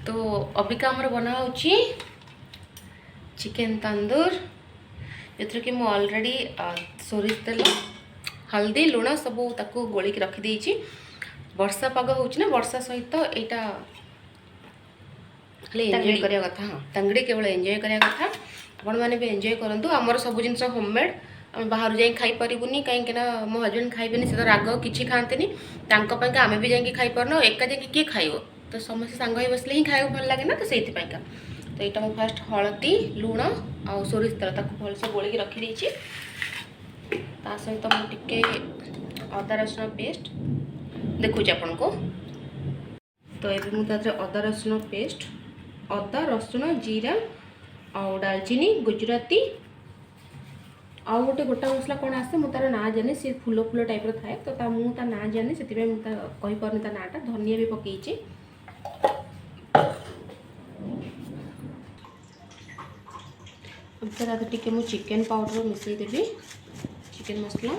तो अबिका आमर बना होची चिकन तंदूर जो कि मुझे ऑलरेडी सोरिष तेल हल्दी लुण सब ताकू गोलिक रखिदेची। वर्षा पाग होना वर्षा सहित यहाँ खाली एंजॉय करिया कथा। हाँ तंगड़ी केवल एंजॉय करिया कथा। आपण मैंने भी एंजॉय करूँ। आमर सब जिन होममेड आम बाहर जाई खाई परिबुनी कहीं मो हजबैंड खाइबेनी से तो राग किसी खाती आम भी जाकि खाई पारना एका जाकि किए खाइब तो समस्त सांग ही बसले ही खाइब भल लगे ना तो से तो यहाँ मुझे फास्ट हलदी लुण आ सोरिष तेल भलसे गोलिक रखिदेची। ता सहित मुझे अदा रसुण पेस्ट देखुच आपन को। तो ये मुझे अदा रसुण पेस्ट अदा रसुण जीरा आउ दालचीनी गुजराती आउ गोटे गोटा मसला कौन आसे मुझे तार ना जानी सी फुल फुल टाइप थाए तो मुझे ना जानी से कहीपर ता नाटा धनिया भी पकईची। अब टे मु चिकन पाउडर मिसईदेवी चिकन मसला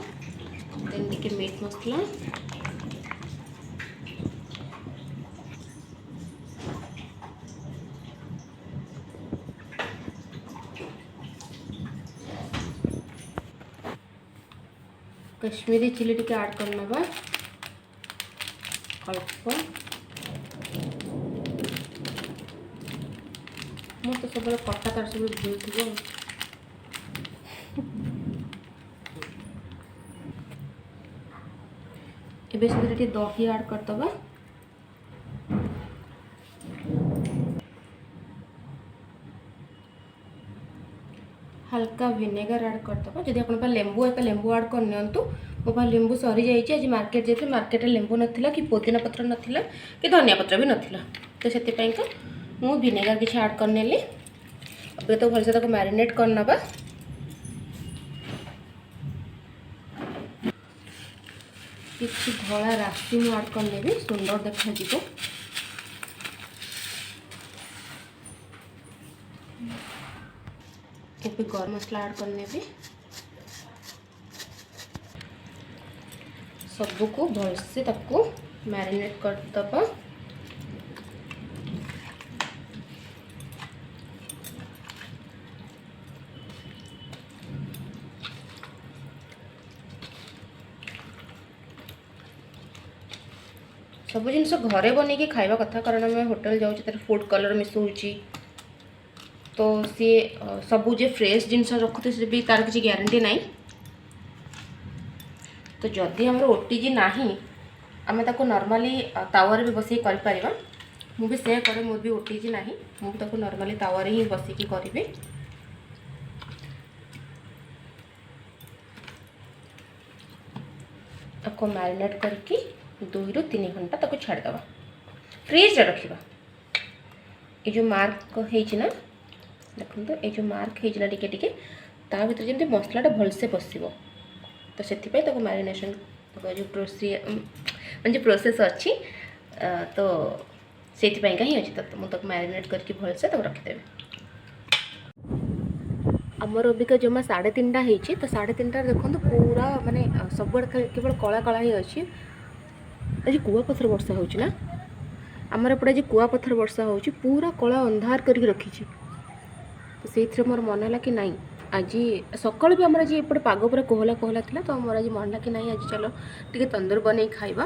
देन टे मीट मसला कश्मीरी चिली टी ऐड करना अल्प मो तो सब कटा तार सब भूल थी। एबे से दही ऐड करदबा हल्का विनेगर ऐड करदबा। जदि आप लेंबू है तो लेंबू ऐड कर नियंतु। मो पास लेंबू सरी जाइए आज मार्केट जाइए मार्केट लेंबू नाला कि पुदीना पत्र नाला कि धनिया पत्र भी नाला तो से मु विनेगर किसी ऐड करनेली। अब तो भलसे तक मैरिनेट करना किसी धला राशि मुझे ऐड करने भी सुंदर देखा जीवो। ये गरम मसला ऐड करने भी सबको भलसे ताको मैरिनेट करदबा। सब जिन घरे बन खाइबा कथा कारण आम होटल जाऊँ तर फूड कलर मिसौची तो सी सबू जे फ्रेश जिनस रखुते से भी तार किसी ग्यारंटी नहीं। तो जदि आम ओटीजी ना आम ताको नॉर्मली तावर भी बस कर मु भी से करे मोर भी ओटीजी ना मुझे नॉर्मली तावर ही बसिकी करी। आपको मैरिनेट करके 2 ରୁ 3 घंटा तक छाड़दबा फ्रिज रखा। ये जो मार्क है देखो तो ये जो मार्क है टिके टिके ता भीतर जमी मसलाटा भलसे पशिब तो से मैरिनेशन जो प्रोसेस अच्छी तो से ही अच्छी तो मुझे मैरिनेट करके भलसे रखिदेवी। आमर अबिका जमा 3:30 होती तो 3:30 देखो पूरा माने सब केवल कला कला ही अच्छी। आज कुआपथर वर्षा होना आमर एपटे आज कुआपथर वर्षा हो पूरा कला अंधार करके रखी तो से मोर मन है कि नाई आज सकाल भी आमर आज एपटे पाग पूरा कोहला कोहला था तो मोर आज मन है कि नाई आज चलो टे तंदूर बन खाइबा।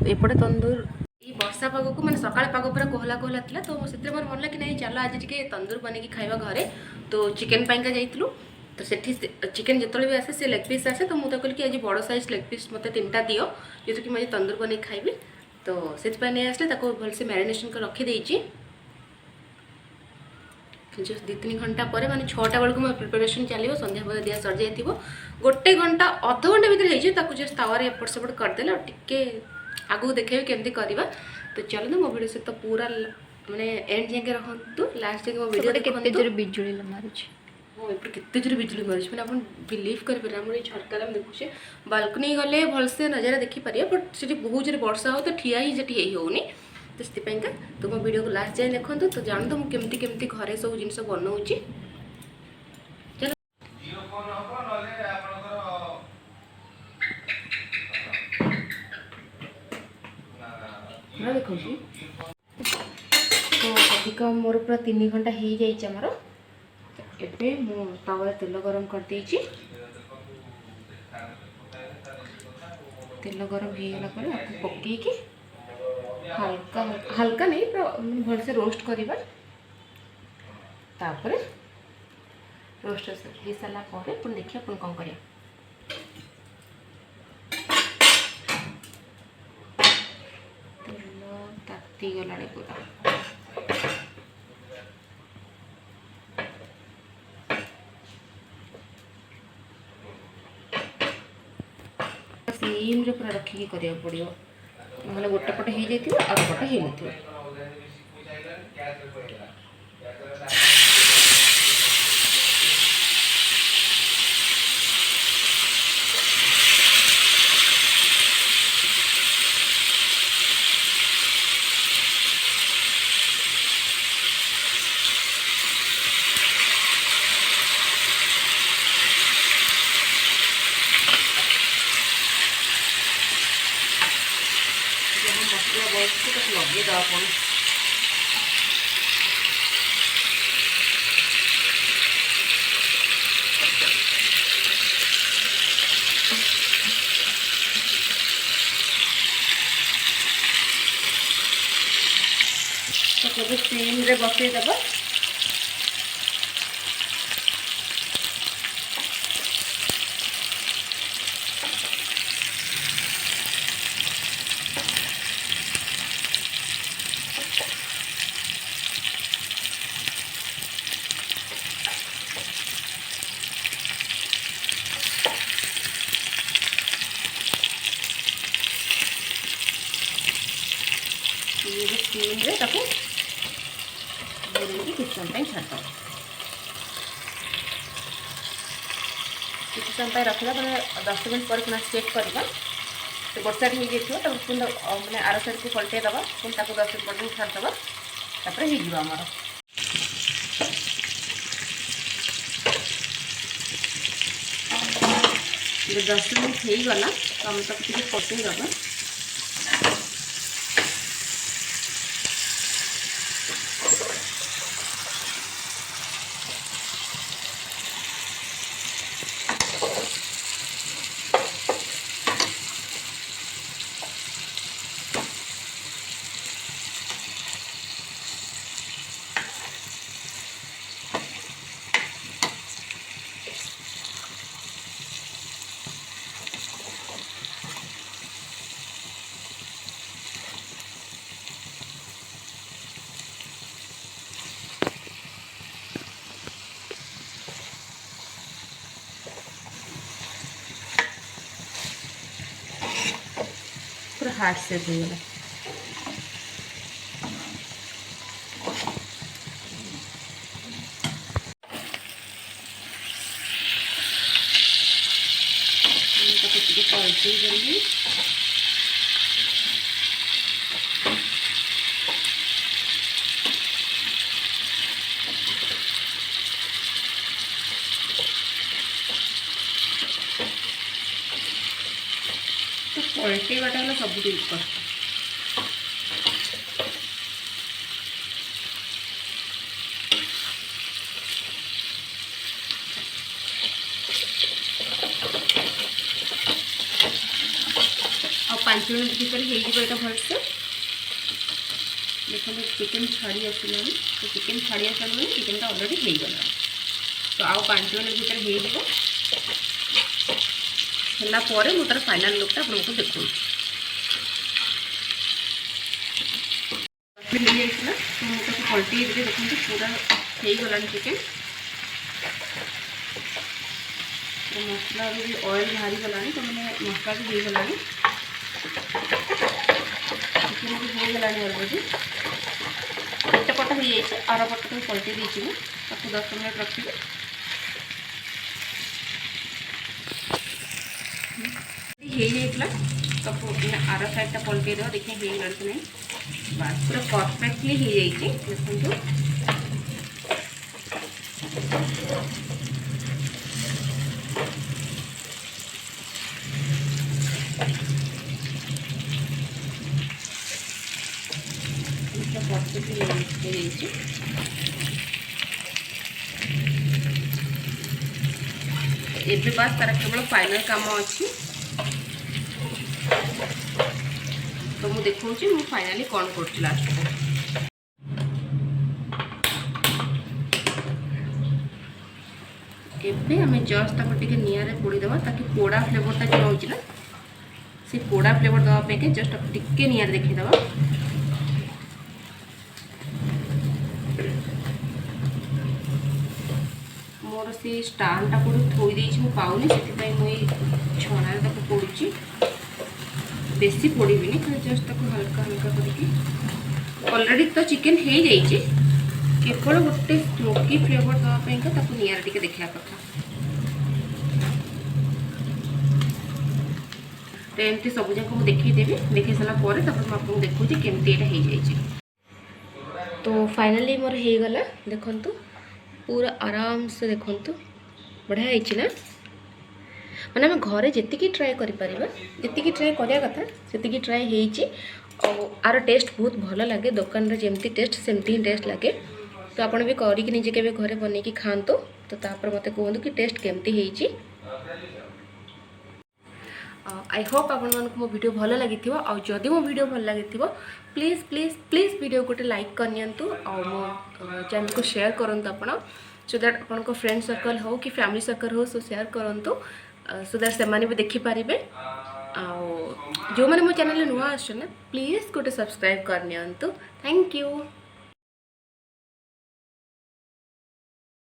एपटे तंदूर ये वर्षा पाग को मैंने सकाल पाग पूरा कोहला कोहला था तो से मोर मन है कि नहीं चलो आज टे तंदूर बन खाइबा घरे। तो चिकेन पाइका जाइलु तो सेठी चिकेन जिते भी आसे से लेग पीस आसे तो मुझे कहली कि आज बड़ साइज लेग पीस मत 3टा दियो जो कि मुझे तंदूर बन खाइबी तो से नहीं आसले भलसे मैरिनेशन कर रखीदे। जस्ट 2-3 घंटा पर माने 6टा बेलू मो प्रिपरेशन चलो संध्या बजा दिया सर जाइए 1 घंटा अध घंटा भर हो जस्ट तावर एपट सेपट करदे और टे आगू देखे केमती करवा। तो चलो मो वीडियो सहित पूरा माने एंड जाके रहतु लास्ट जाके मो वीडियो देखते बिजुली मारुची। हाँ एपटे केते जोर बिजुली मारुची मैंने आप बिलीव करेंगे आम झरकार आम देखुचे बालकनी गले भलसे नजारा देखिपारे बट से बहुत जोर वर्षा हो तो ठिया ही से होनी तो से तो मो वीडियो को लास्ट जाए देखो तो जानते मुझे केमती केमती घरे सब जिन बनाऊँगी। देखो ଆସିକା मोर पूरा 3 घंटा हो जाइए आमर एबे मु तवा तेल गरम कर देइछि तेल गरम हो गला पर आपको पकेइकी हल्का हल्का नहीं पूरा भल से रोस्ट करवा तापर रोस्ट हो सारा पर पुणी देखिए पुणी कौन करिया तेल ताती गला पूरा सीम रे पूरा रखिकी करिया पड़ियो नहले गोटे पटे हो जाइए आउ पटे हो न मसला बहुत लगे दवा पुणी तो केबे सीम रे बसई देबा सीम रे ताको बुलेकी किछ समय छाड़ किछ समय रखला मैंने 10 मिनट पर पुनः चेक करवा तो गोट साइड हो जाइए पुणी मैंने आर साइड को पलटे दबा पुणी 10 मिनट पर्यटन छाड़दबा तापर हो आमर 10 मिनट हो गला तो आम तक पटे दबा पूरा हार्ड से होगा पलटी देंगे तो पलटी बाटा है सब कष्ट और 5 मिनट भीतर हो भलसे देखो चिकेन छाड़ी आसला तो चिकेन छाड़ी आसा मैंने चिकेन ऑलरेडी हो गला तो आउ 5 मिनट भीतर हो मुझे फाइनाल लुकटा आपको देखो तो मुझे पलटी देखते पूरा हो गला चिकेन तो मसला भी ऑयल बाहरी गला तो मैंने मसला भी हो गला चिकेन भी हो गला ऑलरेडी गोटे पट हो जाए आर पट को पलटी देती 10 मिनट रखिए हो आर साइडटा पलटे देव देखिए हो गला कि नहीं बास पूरा परफेक्टली हो जाइए देखो पूरा परफेक्टली हो जाइए। एबे बास तार केवल फाइनल काम अच्छी तो मुझे देखा मुझे फाइनाली कौन कर लास्ट को एबे आम जस्ट टे निआरे पोड़ीदेवा ताकि पोड़ा फ्लेवरटा जो रोचे ना से पोड़ा फ्लेवर देवाई जस्ट टे निआरे देखीदेवा। मोर से स्टांडटा कोई थोड़ी पाऊनी से मुझे छणारे पोड़ी बेसी पोड़बी खाली जस्ट हल्का हल्का करके ऑलरेडी तो चिकन हो जाइए केवल गोटे स्मोकी फ्लेवर देवाई निआरे टिके देखा कथा तो एमती सब जाक मुझे देखईदेवी देखी सारापर आपको देखूँ केमती यहाँ हो जाइए। तो फाइनाली मोर हो गला देखंतु पूरा आराम से देखंतु बढ़िया है ना मैंने आम घरे जी ट्राए कर जी ट्राए करा कथा से ट्राए हो आर टेस्ट बहुत भल लगे दुकान रे जेमती टेस्ट सेमती ही टेस्ट लगे। तो आपड़ भी करके निजे के घरे बन के खातु तो तापर मत कहतु कि टेस्ट केमती है। आई होप आपण मानक मो वीडियो भल लगी जदि मो वीडियो भल लगी प्लीज प्लीज प्लीज वीडियो गोटे लाइक करनियंतु और मो चैनल को शेयर करंतु आपण सो दैट आपण को फ्रेंड सर्कल हो कि फैमिली सर्कल हो सो शेयर करंतु सो दैट से माने भी देखि पारिबे जो मैंने मो चैनल नुआ आछन प्लीज गोटे सब्सक्राइब करनियंतु। Thank you.